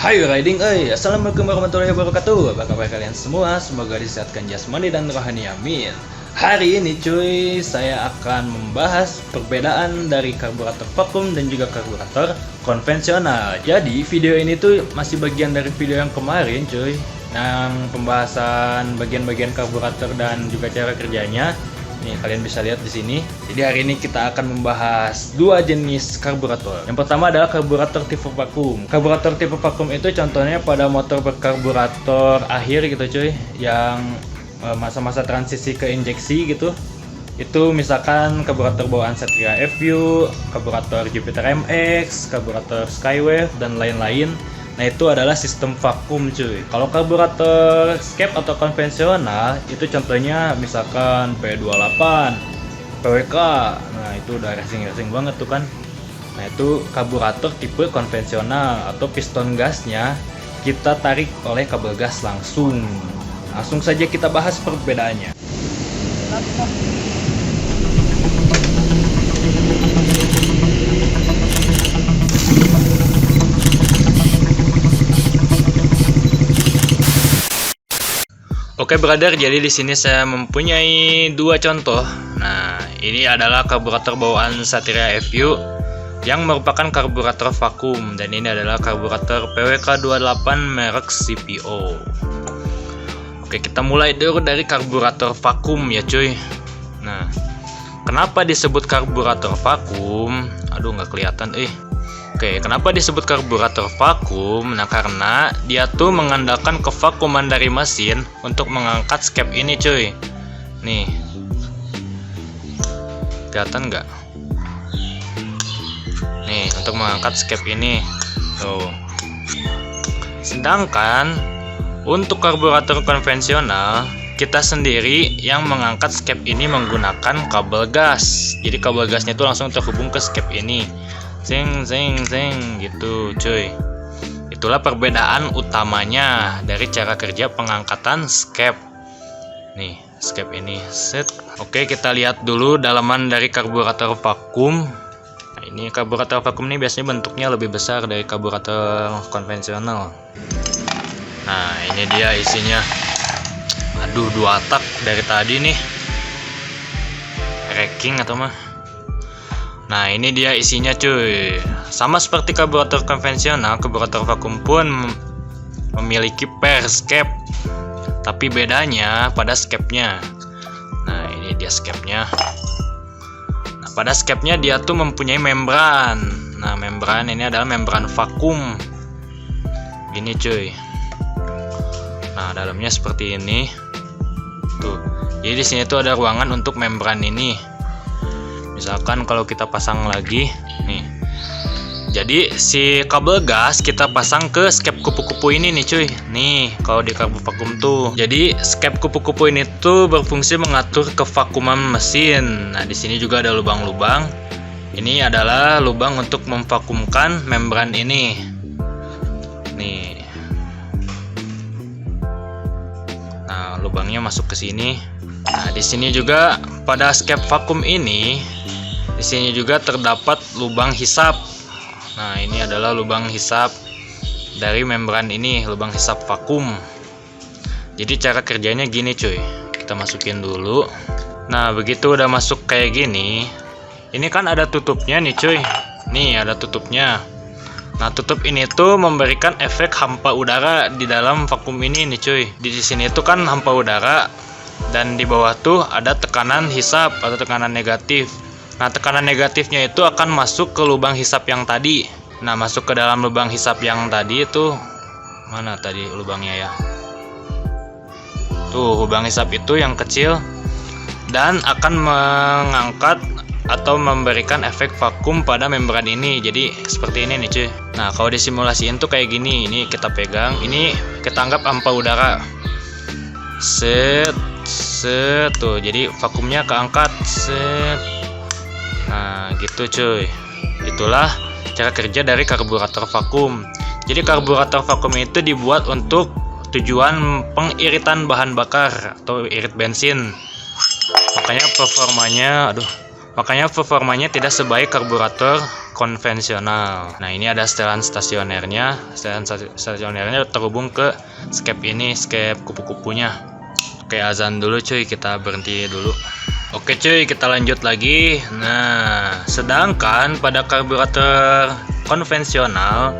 Hai Riding, Assalamualaikum warahmatullahi wabarakatuh. Apa kabar kalian semua? Semoga disehatkan jasmani dan rohani, amin. Hari ini cuy, saya akan membahas perbedaan dari karburator vakum dan juga karburator konvensional. Jadi video ini tuh masih bagian dari video yang kemarin cuy, yang pembahasan bagian-bagian karburator dan juga cara kerjanya. Nih kalian bisa lihat di sini. Jadi hari ini kita akan membahas dua jenis karburator. Yang pertama adalah karburator tipe vakum. Karburator tipe vakum itu contohnya pada motor berkarburator akhir gitu cuy, yang masa-masa transisi ke injeksi gitu. Itu misalkan karburator bawaan Satria FU, karburator Jupiter MX, karburator Skywave dan lain-lain. Nah itu adalah sistem vakum cuy. Kalau karburator skep atau konvensional itu contohnya misalkan P28, PWK. Nah itu udah racing banget tuh kan. Nah itu karburator tipe konvensional atau piston gasnya kita tarik oleh kabel gas langsung. Langsung saja kita bahas perbedaannya. Oke brother, jadi di sini saya mempunyai dua contoh. Nah, ini adalah karburator bawaan Satria FU yang merupakan karburator vakum, dan ini adalah karburator PWK28 merek CPO. Oke, kita mulai dulu dari karburator vakum ya cuy. Nah, kenapa disebut karburator vakum? Aduh, nggak kelihatan Oke, kenapa disebut karburator vakum? Nah, karena dia tuh mengandalkan kevakuman dari mesin untuk mengangkat skep ini cuy. Nih, kelihatan nggak? Nih, untuk mengangkat skep ini tuh. Sedangkan untuk karburator konvensional, kita sendiri yang mengangkat skep ini menggunakan kabel gas. Jadi kabel gasnya itu langsung terhubung ke skep ini. Zeng gitu cuy. Itulah perbedaan utamanya dari cara kerja pengangkatan skep. Nih, skep ini set. Oke, kita lihat dulu dalaman dari karburator vakum. Nah, ini karburator vakum ini biasanya bentuknya lebih besar dari karburator konvensional. Nah, ini dia isinya. Aduh, dua tak dari tadi nih. Racking atau mah? Nah, ini dia isinya cuy. Sama seperti karburator konvensional, karburator vakum pun memiliki pair skep. Tapi bedanya pada skepnya. Nah, ini dia skepnya. Nah, pada skepnya dia tuh mempunyai membran. Nah, membran ini adalah membran vakum. Gini cuy. Nah, dalamnya seperti ini. Tuh. Jadi di sini tuh ada ruangan untuk membran ini. Misalkan kalau kita pasang lagi nih, jadi si kabel gas kita pasang ke skep kupu-kupu ini nih cuy. Nih kalau di karbu vakum tuh, jadi skep kupu-kupu ini tuh berfungsi mengatur kevakuman mesin. Nah di sini juga ada lubang-lubang. Ini adalah lubang untuk memvakumkan membran ini. Nih, nah lubangnya masuk ke sini. Nah di sini juga pada skep vakum ini. Di sini juga terdapat lubang hisap. Nah, ini adalah lubang hisap dari membran ini, lubang hisap vakum. Jadi cara kerjanya gini cuy. Kita masukin dulu. Nah, begitu udah masuk kayak gini, ini kan ada tutupnya nih cuy. Nih, ada tutupnya. Nah, tutup ini tuh memberikan efek hampa udara di dalam vakum ini nih cuy. Di sini tuh kan hampa udara, dan di bawah tuh ada tekanan hisap atau tekanan negatif. Nah, tekanan negatifnya itu akan masuk ke lubang hisap yang tadi. Nah, masuk ke dalam lubang hisap yang tadi itu, mana tadi lubangnya ya? Tuh, lubang hisap itu yang kecil, dan akan mengangkat atau memberikan efek vakum pada membran ini. Jadi seperti ini nih cuy. Nah, kalau disimulasiin tuh kayak gini. Ini kita pegang, ini kita anggap hampa udara. Set tuh, jadi vakumnya keangkat. Set. Nah gitu cuy. Itulah cara kerja dari karburator vakum. Jadi karburator vakum itu dibuat untuk tujuan pengiritan bahan bakar atau irit bensin. Makanya performanya tidak sebaik karburator konvensional. Nah, ini ada setelan stasionernya. Setelan stasionernya terhubung ke skep ini, skep kupu-kupunya. Oke, azan dulu cuy, kita berhenti dulu. Oke cuy, kita lanjut lagi. Nah, sedangkan pada karburator konvensional,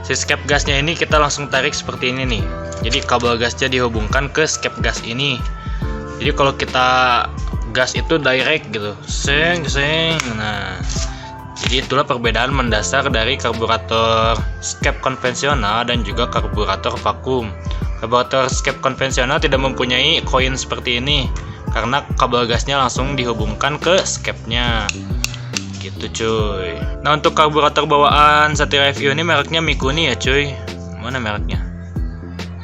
si skep gasnya ini kita langsung tarik seperti ini nih. Jadi kabel gasnya dihubungkan ke skep gas ini. Jadi kalau kita gas itu direct gitu, seng. Nah, jadi itulah perbedaan mendasar dari karburator skep konvensional dan juga karburator vakum. Karburator skep konvensional tidak mempunyai koin seperti ini karena kabel gasnya langsung dihubungkan ke skepnya. Gitu cuy. Nah, untuk karburator bawaan Satria FU ini mereknya Mikuni ya cuy. Mana mereknya?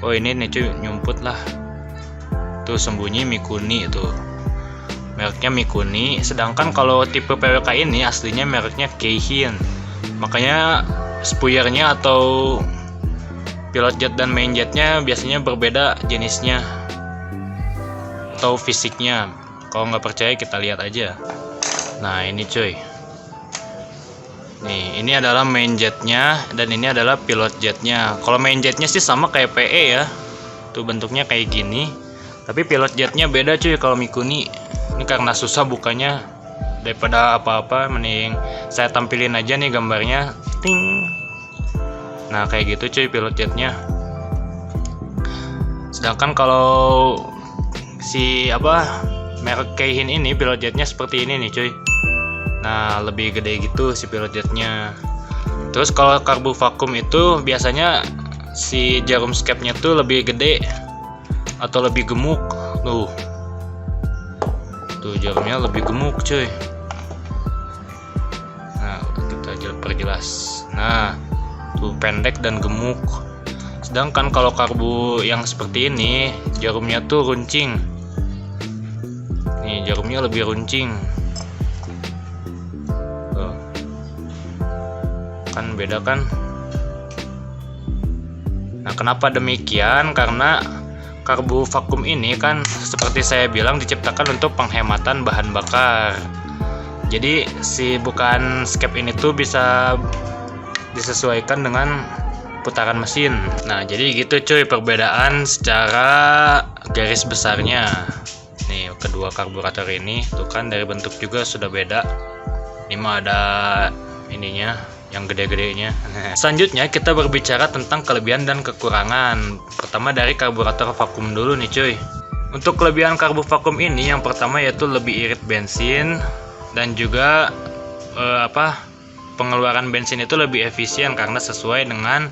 Oh, ini nih cuy, nyumput lah. Tuh sembunyi Mikuni tuh. Mereknya Mikuni, sedangkan kalau tipe PWK ini aslinya mereknya Keihin. Makanya spuyernya atau pilot jet dan main jetnya biasanya berbeda jenisnya atau fisiknya. Kalau nggak percaya kita lihat aja. Nah, ini cuy. Nih, ini adalah main jetnya dan ini adalah pilot jetnya. Kalau main jetnya sih sama kayak PE ya. Tuh bentuknya kayak gini. Tapi pilot jetnya beda cuy kalau Mikuni. Ini karena susah bukanya, daripada apa-apa mending saya tampilin aja nih gambarnya. Ting. Nah, kayak gitu cuy pilot jetnya. Sedangkan kalau si merek Keihin ini pilot jetnya seperti ini nih cuy. Nah, lebih gede gitu si pilot jetnya. Terus kalau karbu vakum itu biasanya si jarum skepnya tuh lebih gede atau lebih gemuk. Tuh jarumnya lebih gemuk cuy. Nah, kita perjelas. Nah, tuh pendek dan gemuk. Sedangkan kalau karbu yang seperti ini jarumnya tuh runcing. Nih, jarumnya lebih runcing. Tuh. Kan beda kan? Nah, kenapa demikian? Karena karbu vakum ini kan seperti saya bilang diciptakan untuk penghematan bahan bakar. Jadi si bukan skep ini tuh bisa disesuaikan dengan putaran mesin. Nah, jadi gitu cuy perbedaan secara garis besarnya. Nih, kedua karburator ini tuh kan dari bentuk juga sudah beda. Ini mah ada ininya yang gede-gedenya. Selanjutnya kita berbicara tentang kelebihan dan kekurangan. Pertama dari karburator vakum dulu nih cuy. Untuk kelebihan karbu vakum ini yang pertama yaitu lebih irit bensin dan juga pengeluaran bensin itu lebih efisien karena sesuai dengan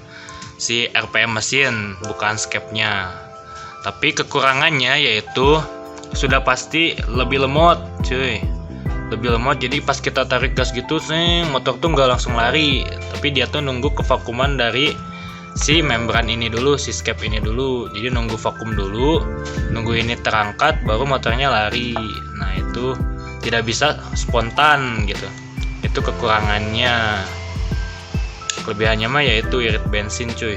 si RPM mesin bukan skepnya. Tapi kekurangannya yaitu sudah pasti lebih lemot cuy. Lebih lemot, jadi pas kita tarik gas gitu motor tuh nggak langsung lari, tapi dia tuh nunggu kevakuman dari si membran ini dulu, si skep ini dulu. Jadi nunggu vakum dulu, nunggu ini terangkat baru motornya lari. Nah, itu tidak bisa spontan gitu. Itu kekurangannya. Kelebihannya mah yaitu irit bensin cuy.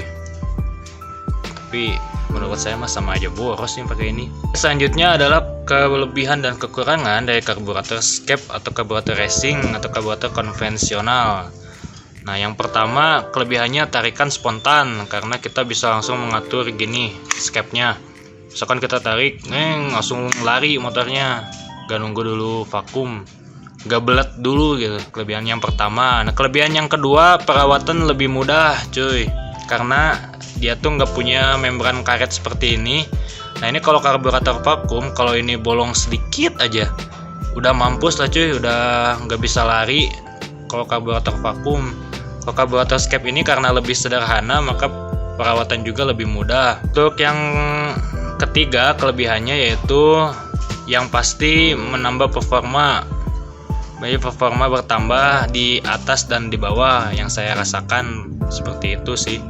Tapi menurut saya mah sama aja boros nih pakai ini. Selanjutnya adalah kelebihan dan kekurangan dari karburator skep atau karburator racing atau karburator konvensional. Nah, yang pertama kelebihannya tarikan spontan karena kita bisa langsung mengatur gini skepnya. Misalkan kita tarik, langsung lari motornya, gak nunggu dulu vakum, gak belet dulu gitu. Kelebihan yang pertama. Nah, kelebihan yang kedua perawatan lebih mudah cuy karena dia tuh nggak punya membran karet seperti ini. Nah, ini kalau karburator vakum, kalau ini bolong sedikit aja udah mampus lah cuy, udah nggak bisa lari kalau karburator vakum. Kalau karburator skep ini karena lebih sederhana maka perawatan juga lebih mudah. Untuk yang ketiga kelebihannya yaitu yang pasti menambah performa. Banyak performa bertambah di atas dan di bawah, yang saya rasakan seperti itu sih.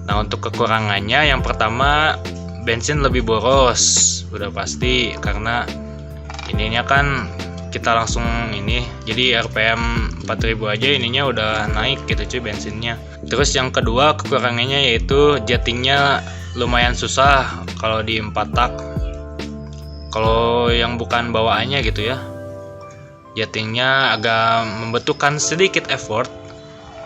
Nah, untuk kekurangannya yang pertama bensin lebih boros, udah pasti karena ininya kan kita langsung ini, jadi RPM 4000 aja ininya udah naik gitu cuy bensinnya. Terus yang kedua kekurangannya yaitu jettingnya lumayan susah kalau di 4 tak, kalau yang bukan bawaannya gitu ya. Jadinya agak membutuhkan sedikit effort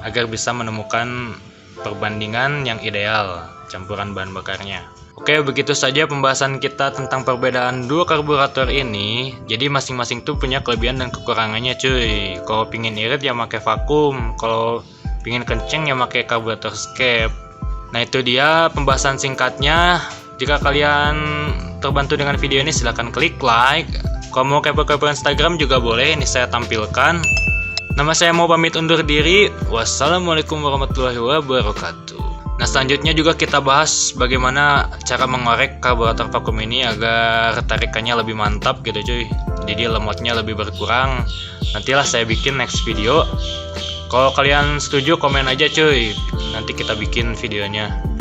agar bisa menemukan perbandingan yang ideal campuran bahan bakarnya. Oke, begitu saja pembahasan kita tentang perbedaan dua karburator ini. Jadi masing-masing tuh punya kelebihan dan kekurangannya cuy. Kalau pingin irit ya pakai vakum, kalau pingin kenceng ya pakai karburator skep. Nah itu dia pembahasan singkatnya. Jika kalian terbantu dengan video ini silahkan klik like. Kalau mau kepo-kepo Instagram juga boleh, ini saya tampilkan. Nama saya mau pamit undur diri. Wassalamualaikum warahmatullahi wabarakatuh. Nah selanjutnya juga kita bahas bagaimana cara mengorek karburator vakum ini agar tarikannya lebih mantap gitu cuy. Jadi lemotnya lebih berkurang. Nantilah saya bikin next video. Kalau kalian setuju komen aja cuy. Nanti kita bikin videonya.